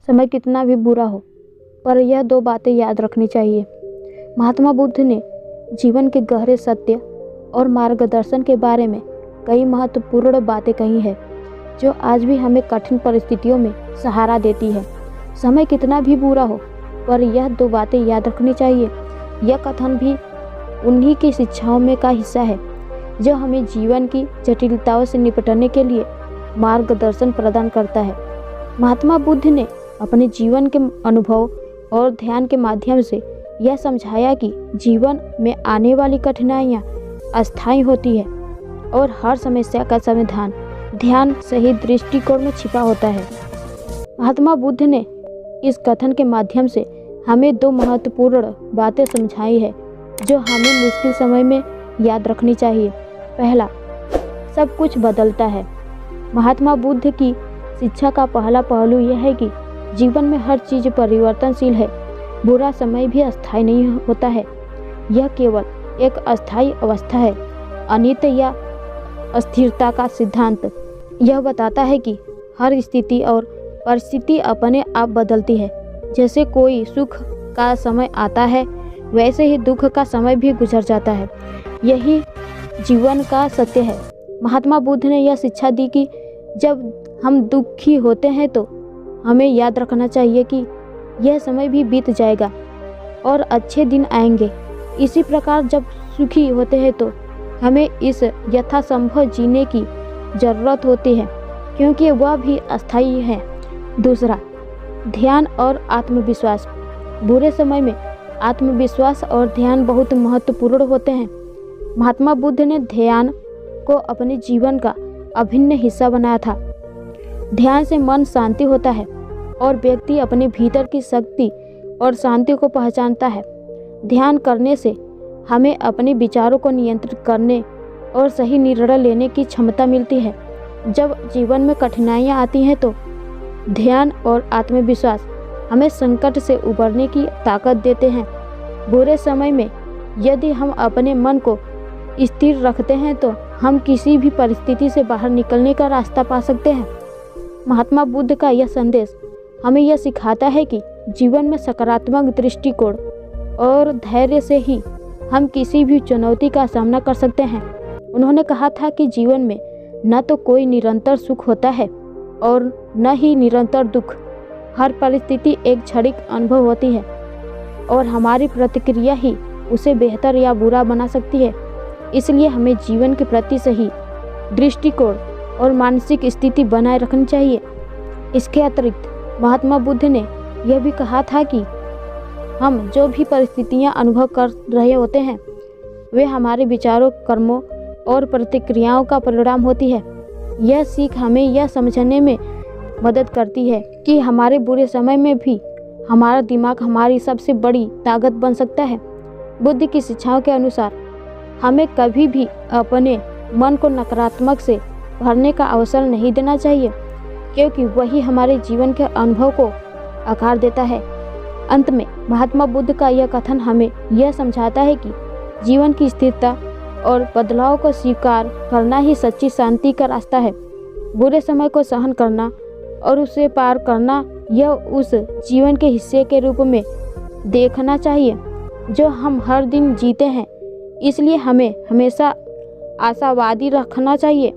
समय कितना भी बुरा हो, पर यह दो बातें याद रखनी चाहिए। महात्मा बुद्ध ने जीवन के गहरे सत्य और मार्गदर्शन के बारे में कई महत्वपूर्ण बातें कही है, जो आज भी हमें कठिन परिस्थितियों में सहारा देती है। समय कितना भी बुरा हो, पर यह दो बातें याद रखनी चाहिए। यह कथन भी उन्हीं की शिक्षाओं में का हिस्सा है, जो हमें जीवन की जटिलताओं से निपटने के लिए मार्गदर्शन प्रदान करता है। महात्मा बुद्ध ने अपने जीवन के अनुभव और ध्यान के माध्यम से यह समझाया कि जीवन में आने वाली कठिनाइयाँ अस्थायी होती है और हर समस्या का समाधान ध्यान सही दृष्टिकोण में छिपा होता है। महात्मा बुद्ध ने इस कथन के माध्यम से हमें दो महत्वपूर्ण बातें समझाई है, जो हमें मुश्किल समय में याद रखनी चाहिए। पहला, सब कुछ बदलता है। महात्मा बुद्ध की शिक्षा का पहला पहलू यह है कि जीवन में हर चीज़ परिवर्तनशील है। बुरा समय भी अस्थायी नहीं होता है, यह केवल एक अस्थायी अवस्था है। अनित्य या अस्थिरता का सिद्धांत यह बताता है कि हर स्थिति और परिस्थिति अपने आप बदलती है। जैसे कोई सुख का समय आता है, वैसे ही दुख का समय भी गुजर जाता है। यही जीवन का सत्य है। महात्मा बुद्ध ने यह शिक्षा दी कि जब हम दुखी होते हैं तो हमें याद रखना चाहिए कि यह समय भी बीत जाएगा और अच्छे दिन आएंगे। इसी प्रकार जब सुखी होते हैं तो हमें इस यथासंभव जीने की ज़रूरत होती है, क्योंकि वह भी अस्थायी है। दूसरा, ध्यान और आत्मविश्वास। बुरे समय में आत्मविश्वास और ध्यान बहुत महत्वपूर्ण होते हैं। महात्मा बुद्ध ने ध्यान को अपने जीवन का अभिन्न हिस्सा बनाया था। ध्यान से मन शांति होता है और व्यक्ति अपने भीतर की शक्ति और शांति को पहचानता है। ध्यान करने से हमें अपने विचारों को नियंत्रित करने और सही निर्णय लेने की क्षमता मिलती है। जब जीवन में कठिनाइयाँ आती हैं तो ध्यान और आत्मविश्वास हमें संकट से उबरने की ताकत देते हैं। बुरे समय में यदि हम अपने मन को स्थिर रखते हैं तो हम किसी भी परिस्थिति से बाहर निकलने का रास्ता पा सकते हैं। महात्मा बुद्ध का यह संदेश हमें यह सिखाता है कि जीवन में सकारात्मक दृष्टिकोण और धैर्य से ही हम किसी भी चुनौती का सामना कर सकते हैं। उन्होंने कहा था कि जीवन में न तो कोई निरंतर सुख होता है और न ही निरंतर दुख। हर परिस्थिति एक क्षणिक अनुभव होती है और हमारी प्रतिक्रिया ही उसे बेहतर या बुरा बना सकती है। इसलिए हमें जीवन के प्रति सही दृष्टिकोण और मानसिक स्थिति बनाए रखनी चाहिए। इसके अतिरिक्त महात्मा बुद्ध ने यह भी कहा था कि हम जो भी परिस्थितियां अनुभव कर रहे होते हैं, वे हमारे विचारों, कर्मों और प्रतिक्रियाओं का परिणाम होती है। यह सीख हमें यह समझने में मदद करती है कि हमारे बुरे समय में भी हमारा दिमाग हमारी सबसे बड़ी ताकत बन सकता है। बुद्ध की शिक्षाओं के अनुसार हमें कभी भी अपने मन को नकारात्मक से भरने का अवसर नहीं देना चाहिए, क्योंकि वही हमारे जीवन के अनुभव को आकार देता है। अंत में महात्मा बुद्ध का यह कथन हमें यह समझाता है कि जीवन की स्थिरता और बदलाव को स्वीकार करना ही सच्ची शांति का रास्ता है। बुरे समय को सहन करना और उसे पार करना, यह उस जीवन के हिस्से के रूप में देखना चाहिए जो हम हर दिन जीते हैं। इसलिए हमें हमेशा आशावादी रखना चाहिए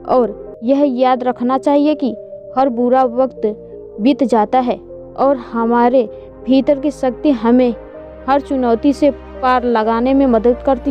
और यह याद रखना चाहिए कि हर बुरा वक्त बीत जाता है और हमारे भीतर की शक्ति हमें हर चुनौती से पार लगाने में मदद करती है।